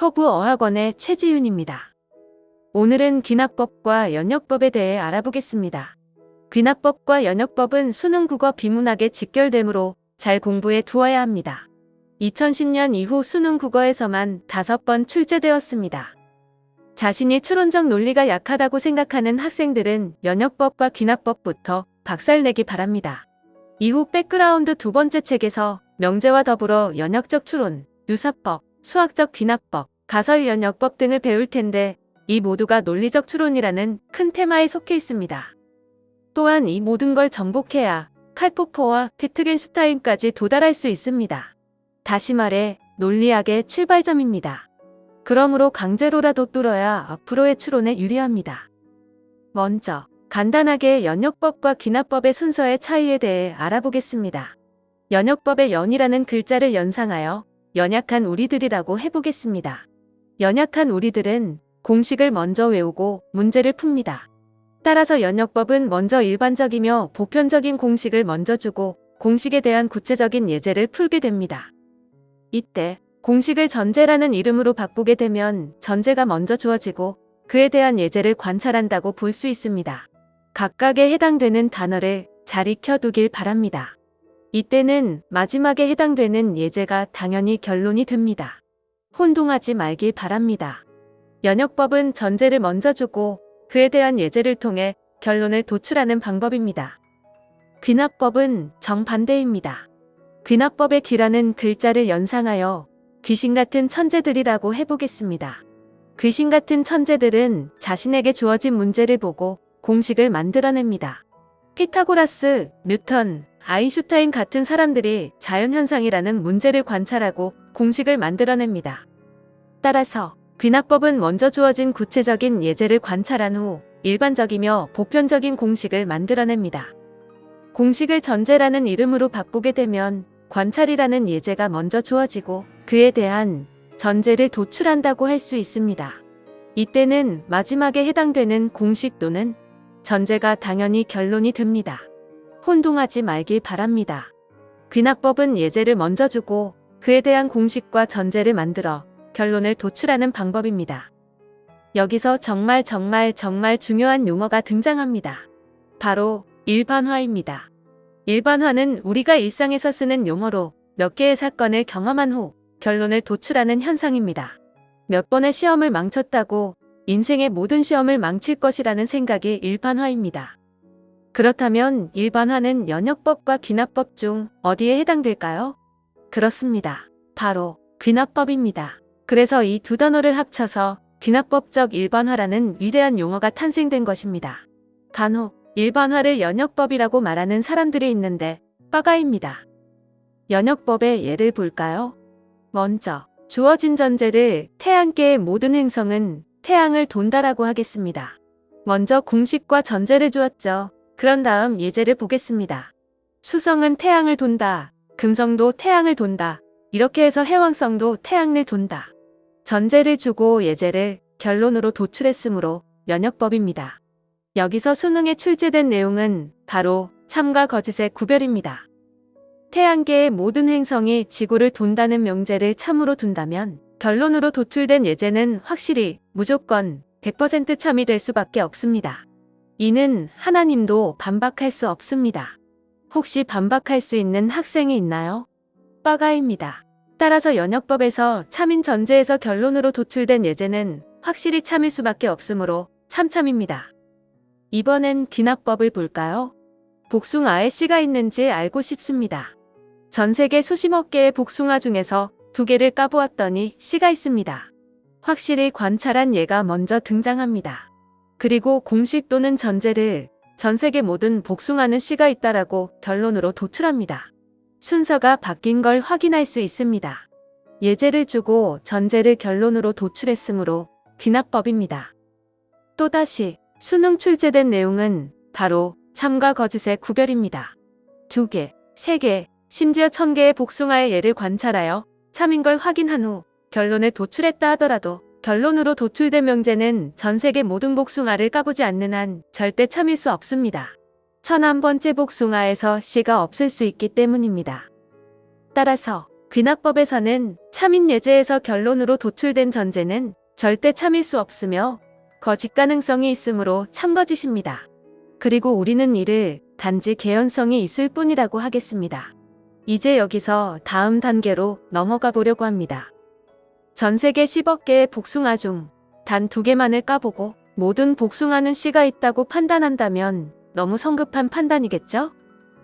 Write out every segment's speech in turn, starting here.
커브 어학원의 최지윤입니다. 오늘은 귀납법과 연역법에 대해 알아보겠습니다. 귀납법과 연역법은 수능 국어 비문학에 직결되므로 잘 공부해 두어야 합니다. 2010년 이후 수능 국어에서만 5번 출제되었습니다. 자신이 추론적 논리가 약하다고 생각하는 학생들은 연역법과 귀납법부터 박살내기 바랍니다. 이후 백그라운드 두 번째 책에서 명제와 더불어 연역적 추론, 유사법, 수학적 귀납법, 가설 연역법 등을 배울 텐데 이 모두가 논리적 추론이라는 큰 테마에 속해 있습니다. 또한 이 모든 걸 정복해야 칼포퍼와 위트겐슈타인까지 도달할 수 있습니다. 다시 말해 논리학의 출발점입니다. 그러므로 강제로라도 뚫어야 앞으로의 추론에 유리합니다. 먼저 간단하게 연역법과 귀납법의 순서의 차이에 대해 알아보겠습니다. 연역법의 연이라는 글자를 연상하여 연약한 우리들이라고 해보겠습니다. 연약한 우리들은 공식을 먼저 외우고 문제를 풉니다. 따라서 연역법은 먼저 일반적이며 보편적인 공식을 먼저 주고 공식에 대한 구체적인 예제를 풀게 됩니다. 이때 공식을 전제라는 이름으로 바꾸게 되면 전제가 먼저 주어지고 그에 대한 예제를 관찰한다고 볼 수 있습니다. 각각에 해당되는 단어를 잘 익혀두길 바랍니다. 이때는 마지막에 해당되는 예제가 당연히 결론이 됩니다. 혼동하지 말길 바랍니다. 연역법은 전제를 먼저 주고 그에 대한 예제를 통해 결론을 도출하는 방법입니다. 귀납법은 정반대입니다. 귀납법의 귀라는 글자를 연상하여 귀신 같은 천재들이라고 해보겠습니다. 귀신 같은 천재들은 자신에게 주어진 문제를 보고 공식을 만들어냅니다. 피타고라스, 뉴턴, 아인슈타인 같은 사람들이 자연현상이라는 문제를 관찰하고 공식을 만들어냅니다. 따라서 귀납법은 먼저 주어진 구체적인 예제를 관찰한 후 일반적이며 보편적인 공식을 만들어냅니다. 공식을 전제라는 이름으로 바꾸게 되면 관찰이라는 예제가 먼저 주어지고 그에 대한 전제를 도출한다고 할 수 있습니다. 이때는 마지막에 해당되는 공식 또는 전제가 당연히 결론이 됩니다. 혼동하지 말길 바랍니다. 귀납법은 예제를 먼저 주고 그에 대한 공식과 전제를 만들어 결론을 도출하는 방법입니다. 여기서 정말 중요한 용어가 등장합니다. 바로 일반화입니다. 일반화는 우리가 일상에서 쓰는 용어로 몇 개의 사건을 경험한 후 결론을 도출하는 현상입니다. 몇 번의 시험을 망쳤다고 인생의 모든 시험을 망칠 것이라는 생각이 일반화입니다. 그렇다면 일반화는 연역법과 귀납법 중 어디에 해당될까요? 그렇습니다. 바로 귀납법입니다. 그래서 이 두 단어를 합쳐서 귀납법적 일반화라는 위대한 용어가 탄생된 것입니다. 간혹 일반화를 연역법이라고 말하는 사람들이 있는데 빠가입니다. 연역법의 예를 볼까요? 먼저 주어진 전제를 태양계의 모든 행성은 태양을 돈다라고 하겠습니다. 먼저 공식과 전제를 주었죠. 그런 다음 예제를 보겠습니다. 수성은 태양을 돈다. 금성도 태양을 돈다. 이렇게 해서 해왕성도 태양을 돈다. 전제를 주고 예제를 결론으로 도출했으므로 연역법입니다. 여기서 수능에 출제된 내용은 바로 참과 거짓의 구별입니다. 태양계의 모든 행성이 지구를 돈다는 명제를 참으로 둔다면 결론으로 도출된 예제는 확실히 무조건 100% 참이 될 수밖에 없습니다. 이는 하나님도 반박할 수 없습니다. 혹시 반박할 수 있는 학생이 있나요? 빠가입니다. 따라서 연역법에서 참인 전제에서 결론으로 도출된 예제는 확실히 참일 수밖에 없으므로 참참입니다. 이번엔 귀납법을 볼까요? 복숭아에 씨가 있는지 알고 싶습니다. 전 세계 수십억 개의 복숭아 중에서 2개를 까보았더니 씨가 있습니다. 확실히 관찰한 예가 먼저 등장합니다. 그리고 공식 또는 전제를 전 세계 모든 복숭아는 씨가 있다라고 결론으로 도출합니다. 순서가 바뀐 걸 확인할 수 있습니다. 예제를 주고 전제를 결론으로 도출했으므로 귀납법입니다. 또다시 수능 출제된 내용은 바로 참과 거짓의 구별입니다. 2개, 3개, 심지어 1000개의 복숭아의 예를 관찰하여 참인 걸 확인한 후 결론을 도출했다 하더라도 결론으로 도출된 명제는 전 세계 모든 복숭아를 까보지 않는 한 절대 참일 수 없습니다. 1001번째 복숭아에서 씨가 없을 수 있기 때문입니다. 따라서 귀납법에서는 참인 예제에서 결론으로 도출된 전제는 절대 참일 수 없으며 거짓 가능성이 있으므로 참거짓입니다. 그리고 우리는 이를 단지 개연성이 있을 뿐이라고 하겠습니다. 이제 여기서 다음 단계로 넘어가 보려고 합니다. 전 세계 10억 개의 복숭아 중 단 2개만을 까보고 모든 복숭아는 씨가 있다고 판단한다면 너무 성급한 판단이겠죠?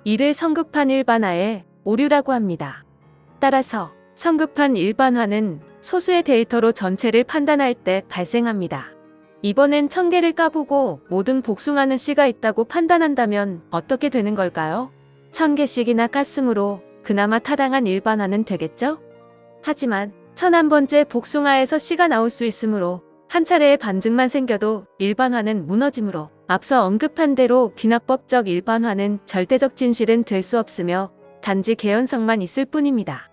이를 성급한 일반화의 오류라고 합니다. 따라서 성급한 일반화는 소수의 데이터로 전체를 판단할 때 발생합니다. 이번엔 1000개를 까보고 모든 복숭아는 씨가 있다고 판단한다면 어떻게 되는 걸까요? 1000개씩이나 깠으므로 그나마 타당한 일반화는 되겠죠? 하지만 1001번째 복숭아에서 씨가 나올 수 있으므로 한 차례의 반증만 생겨도 일반화는 무너지므로 앞서 언급한 대로 귀납법적 일반화는 절대적 진실은 될 수 없으며 단지 개연성만 있을 뿐입니다.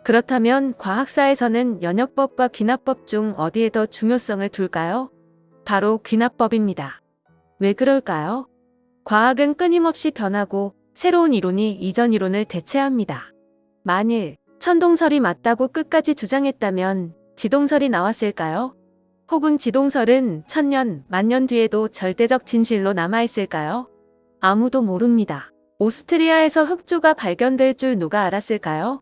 그렇다면 과학사에서는 연역법과 귀납법 중 어디에 더 중요성을 둘까요? 바로 귀납법입니다. 왜 그럴까요? 과학은 끊임없이 변하고 새로운 이론이 이전 이론을 대체합니다. 만일 천동설이 맞다고 끝까지 주장했다면 지동설이 나왔을까요? 혹은 지동설은 1000년, 만년 뒤에도 절대적 진실로 남아있을까요? 아무도 모릅니다. 오스트리아에서 흑조가 발견될 줄 누가 알았을까요?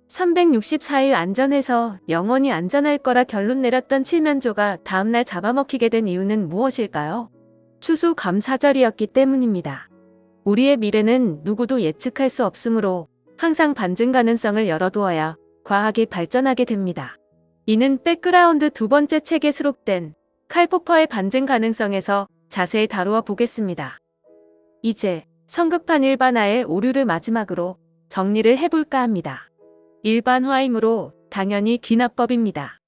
364일 안전해서 영원히 안전할 거라 결론 내렸던 칠면조가 다음날 잡아먹히게 된 이유는 무엇일까요? 추수감사절이었기 때문입니다. 우리의 미래는 누구도 예측할 수 없으므로 항상 반증 가능성을 열어두어야 과학이 발전하게 됩니다. 이는 백그라운드 2번째 책에 수록된 칼 포퍼의 반증 가능성에서 자세히 다루어 보겠습니다. 이제 성급한 일반화의 오류를 마지막으로 정리를 해볼까 합니다. 일반화이므로 당연히 귀납법입니다.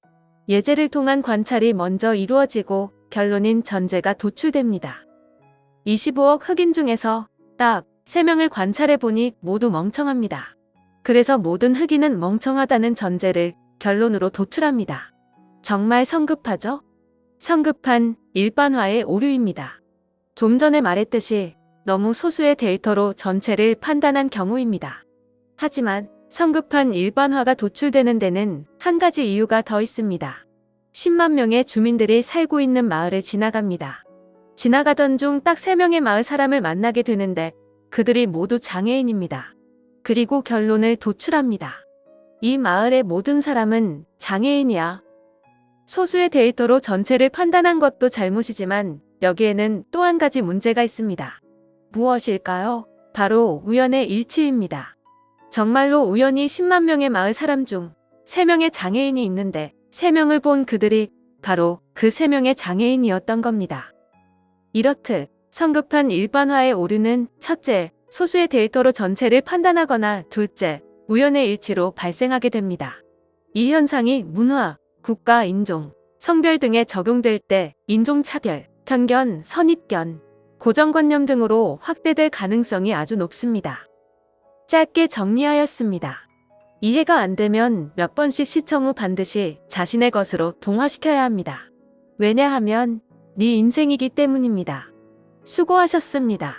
예제를 통한 관찰이 먼저 이루어지고 결론인 전제가 도출됩니다. 25억 흑인 중에서 딱 3명을 관찰해보니 모두 멍청합니다. 그래서 모든 흑인은 멍청하다는 전제를 결론으로 도출합니다. 정말 성급하죠? 성급한 일반화의 오류입니다. 좀 전에 말했듯이 너무 소수의 데이터로 전체를 판단한 경우입니다. 하지만 성급한 일반화가 도출되는 데는 한 가지 이유가 더 있습니다. 10만 명의 주민들이 살고 있는 마을을 지나갑니다. 지나가던 중 딱 3명의 마을 사람을 만나게 되는데 그들이 모두 장애인입니다. 그리고 결론을 도출합니다. 이 마을의 모든 사람은 장애인이야. 소수의 데이터로 전체를 판단한 것도 잘못이지만 여기에는 또 한 가지 문제가 있습니다. 무엇일까요? 바로 우연의 일치입니다. 정말로 우연히 10만 명의 마을 사람 중 3명의 장애인이 있는데 3명을 본 그들이 바로 그 3명의 장애인이었던 겁니다. 이렇듯 성급한 일반화의 오류는 첫째, 소수의 데이터로 전체를 판단하거나 둘째, 우연의 일치로 발생하게 됩니다. 이 현상이 문화, 국가, 인종, 성별 등에 적용될 때 인종차별, 편견, 선입견, 고정관념 등으로 확대될 가능성이 아주 높습니다. 짧게 정리하였습니다. 이해가 안 되면 몇 번씩 시청 후 반드시 자신의 것으로 동화시켜야 합니다. 왜냐하면 네 인생이기 때문입니다. 수고하셨습니다.